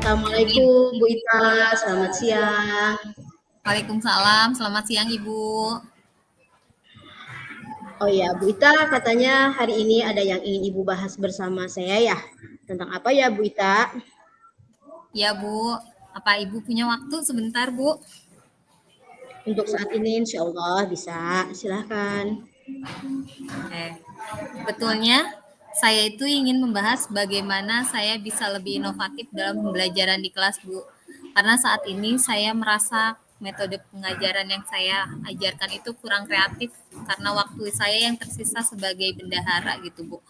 Assalamualaikum Bu Ita, selamat siang. Waalaikumsalam, selamat siang Ibu. Oh ya, Bu Ita, katanya hari ini ada yang ingin Ibu bahas bersama saya ya. Tentang apa ya Bu Ita? Ya Bu, apa Ibu punya waktu sebentar Bu? Untuk saat ini insya Allah bisa, silahkan. Betulnya saya itu ingin membahas bagaimana saya bisa lebih inovatif dalam pembelajaran di kelas Bu. Karena saat ini saya merasa metode pengajaran yang saya ajarkan itu kurang kreatif karena waktu saya yang tersisa sebagai bendahara gitu Bu.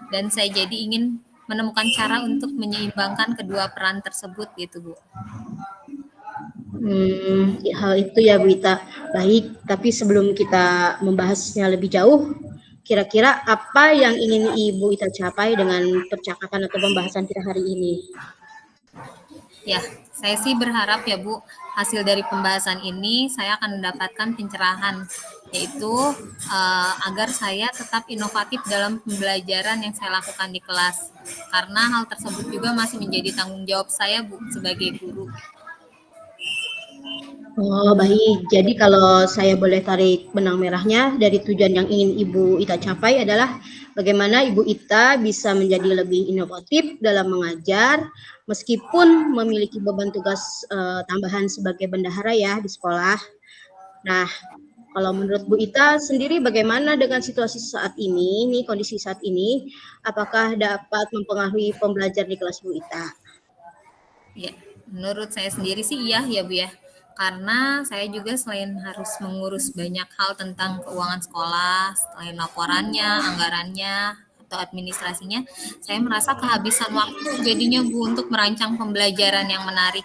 Dan saya jadi ingin menemukan cara untuk menyeimbangkan kedua peran tersebut gitu Bu. Hal itu ya Bu Ita. Baik, tapi sebelum kita membahasnya lebih jauh, kira-kira apa yang ingin Ibu Ita capai dengan percakapan atau pembahasan kita hari ini? Ya, saya sih berharap ya Bu, hasil dari pembahasan ini saya akan mendapatkan pencerahan, yaitu agar saya tetap inovatif dalam pembelajaran yang saya lakukan di kelas. Karena hal tersebut juga masih menjadi tanggung jawab saya Bu sebagai guru. Oh, baik. Jadi kalau saya boleh tarik benang merahnya dari tujuan yang ingin Ibu Ita capai adalah bagaimana Ibu Ita bisa menjadi lebih inovatif dalam mengajar meskipun memiliki beban tugas tambahan sebagai bendahara ya di sekolah. Nah, kalau menurut Bu Ita sendiri bagaimana dengan situasi saat ini, kondisi saat ini, apakah dapat mempengaruhi pembelajaran di kelas Bu Ita? Ya, menurut saya sendiri sih iya ya Bu ya. Karena saya juga selain harus mengurus banyak hal tentang keuangan sekolah, selain laporannya, anggarannya, atau administrasinya, saya merasa kehabisan waktu jadinya Bu untuk merancang pembelajaran yang menarik.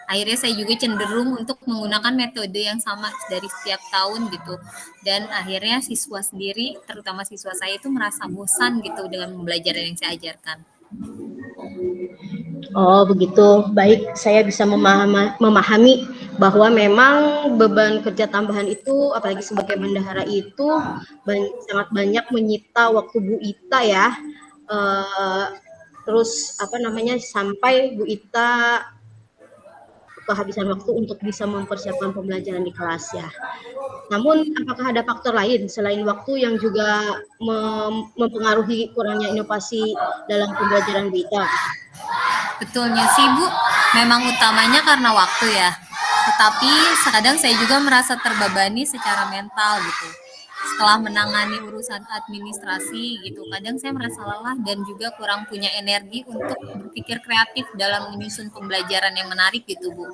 Akhirnya saya juga cenderung untuk menggunakan metode yang sama dari setiap tahun gitu. Dan akhirnya siswa sendiri, terutama siswa saya itu merasa bosan gitu dengan pembelajaran yang saya ajarkan. Oh, begitu. Baik, saya bisa memahami bahwa memang beban kerja tambahan itu, apalagi sebagai bendahara itu, sangat banyak menyita waktu Bu Ita ya. Terus sampai Bu Ita kehabisan waktu untuk bisa mempersiapkan pembelajaran di kelas ya. Namun, apakah ada faktor lain selain waktu yang juga mempengaruhi kurangnya inovasi dalam pembelajaran Bu Ita? Betulnya sih Bu, memang utamanya karena waktu ya. Tetapi kadang saya juga merasa terbebani secara mental gitu. Setelah menangani urusan administrasi gitu, kadang saya merasa lelah dan juga kurang punya energi untuk berpikir kreatif dalam menyusun pembelajaran yang menarik gitu Bu.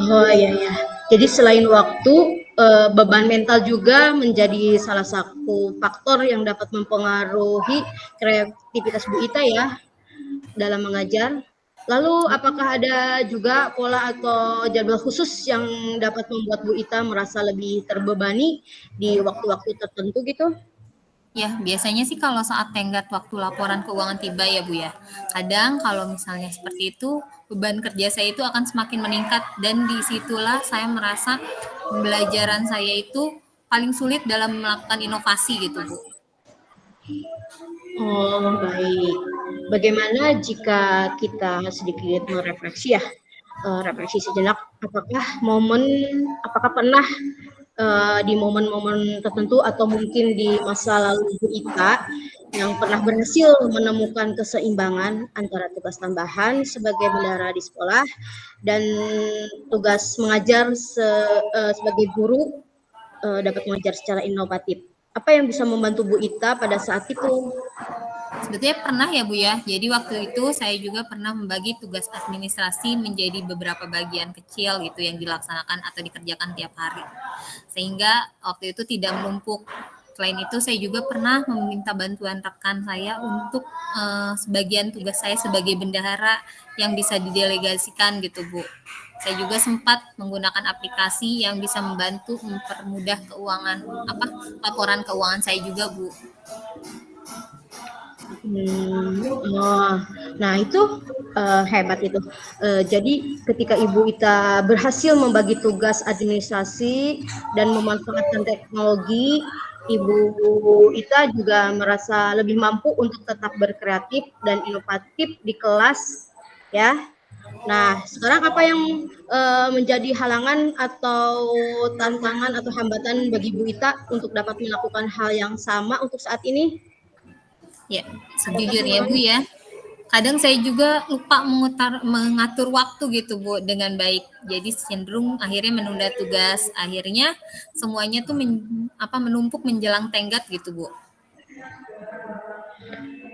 Oh iya ya. Jadi selain waktu, beban mental juga menjadi salah satu faktor yang dapat mempengaruhi kreativitas Bu Ita ya dalam mengajar. Lalu apakah ada juga pola atau jadwal khusus yang dapat membuat Bu Ita merasa lebih terbebani di waktu-waktu tertentu gitu? Ya, biasanya sih kalau saat tenggat waktu laporan keuangan tiba ya Bu ya. Kadang kalau misalnya seperti itu, beban kerja saya itu akan semakin meningkat dan disitulah saya merasa pembelajaran saya itu paling sulit dalam melakukan inovasi gitu Bu. Oh, baik. Bagaimana jika kita sedikit merefleksi ya, refleksi sejenak, apakah pernah di momen-momen tertentu atau mungkin di masa lalu Bu Ita yang pernah berhasil menemukan keseimbangan antara tugas tambahan sebagai bendahara di sekolah dan tugas mengajar sebagai guru dapat mengajar secara inovatif. Apa yang bisa membantu Bu Ita pada saat itu? Sebetulnya pernah ya Bu ya. Jadi waktu itu saya juga pernah membagi tugas administrasi menjadi beberapa bagian kecil gitu yang dilaksanakan atau dikerjakan tiap hari. Sehingga waktu itu tidak menumpuk. Selain itu saya juga pernah meminta bantuan rekan saya untuk sebagian tugas saya sebagai bendahara yang bisa didelegasikan gitu Bu. Saya juga sempat menggunakan aplikasi yang bisa membantu mempermudah laporan keuangan saya juga Bu. Oh, nah itu hebat itu. Jadi ketika Ibu Ita berhasil membagi tugas administrasi dan memanfaatkan teknologi, Ibu Ita juga merasa lebih mampu untuk tetap berkreatif dan inovatif di kelas ya. Nah, sekarang apa yang menjadi halangan atau tantangan atau hambatan bagi Bu Ita untuk dapat melakukan hal yang sama untuk saat ini? Ya, Adakah sejujurnya Bu tantangannya? ya, kadang saya juga lupa mengatur waktu gitu Bu dengan baik. Jadi cenderung akhirnya menunda tugas. Akhirnya semuanya tuh menumpuk menjelang tenggat gitu Bu.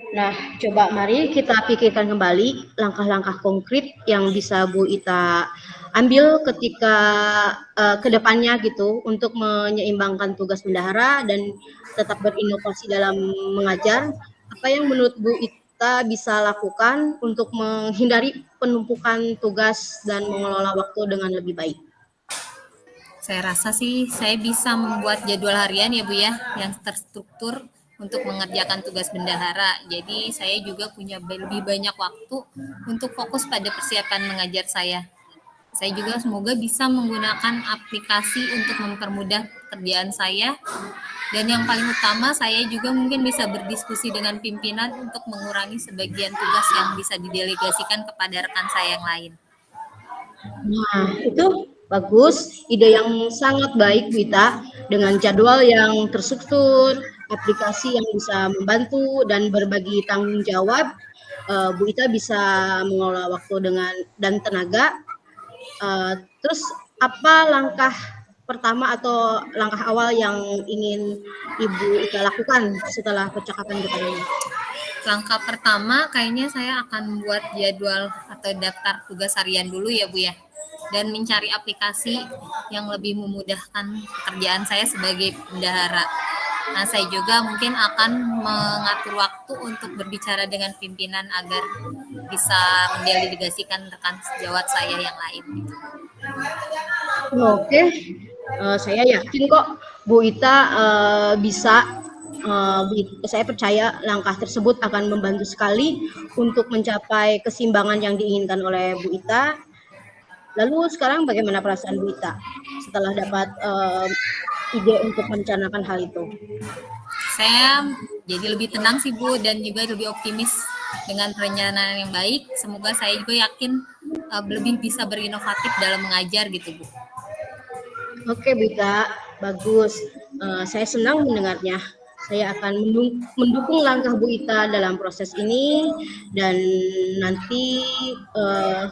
Nah, coba mari kita pikirkan kembali langkah-langkah konkret yang bisa Bu Ita ambil ketika ke depannya gitu untuk menyeimbangkan tugas bendahara dan tetap berinovasi dalam mengajar. Apa yang menurut Bu Ita bisa lakukan untuk menghindari penumpukan tugas dan mengelola waktu dengan lebih baik? Saya rasa sih saya bisa membuat jadwal harian ya Bu ya, yang terstruktur untuk mengerjakan tugas bendahara. Jadi saya juga punya lebih banyak waktu untuk fokus pada persiapan mengajar saya. Saya juga semoga bisa menggunakan aplikasi untuk mempermudah pekerjaan saya. Dan yang paling utama, saya juga mungkin bisa berdiskusi dengan pimpinan untuk mengurangi sebagian tugas yang bisa didelegasikan kepada rekan saya yang lain. Nah, itu bagus, ide yang sangat baik Bu Ita, dengan jadwal yang terstruktur, aplikasi yang bisa membantu dan berbagi tanggung jawab, Bu Ita bisa mengelola waktu dengan dan tenaga. Terus apa langkah pertama atau langkah awal yang ingin Ibu Ita lakukan setelah percakapan kita ini? Langkah pertama kayaknya saya akan membuat jadwal atau daftar tugas harian dulu ya Bu ya. Dan mencari aplikasi yang lebih memudahkan pekerjaan saya sebagai bendahara. Nah, saya juga mungkin akan mengatur waktu untuk berbicara dengan pimpinan agar bisa mendelegasikan rekan sejawat saya yang lain. Oke, saya yakin kok Bu Ita bisa. Saya percaya langkah tersebut akan membantu sekali untuk mencapai keseimbangan yang diinginkan oleh Bu Ita. Lalu sekarang bagaimana perasaan Bu Ita setelah dapat ide untuk merencanakan hal itu? Saya jadi lebih tenang sih Bu dan juga lebih optimis dengan perencanaan yang baik. Semoga saya juga yakin lebih bisa berinovatif dalam mengajar gitu Bu. Oke Bu Ita, bagus. Saya senang mendengarnya. Saya akan mendukung langkah Bu Ita dalam proses ini dan nanti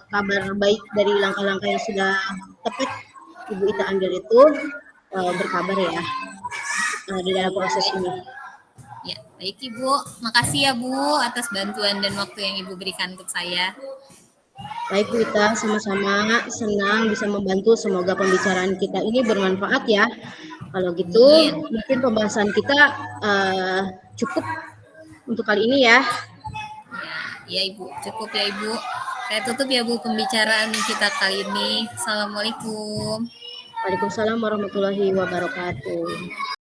kabar baik dari langkah-langkah yang sudah tepat Ibu Ita ambil itu berkabar ya di dalam proses ini. Ya, baik Ibu. Makasih ya Bu atas bantuan dan waktu yang Ibu berikan untuk saya. Baik Bu Ita, sama-sama senang bisa membantu. Semoga pembicaraan kita ini bermanfaat ya. Kalau gitu, Amin. mungkin pembahasan kita cukup untuk kali ini ya. Ya Ibu, cukup ya Ibu. Saya tutup ya Bu pembicaraan kita kali ini. Assalamualaikum. Waalaikumsalam warahmatullahi wabarakatuh.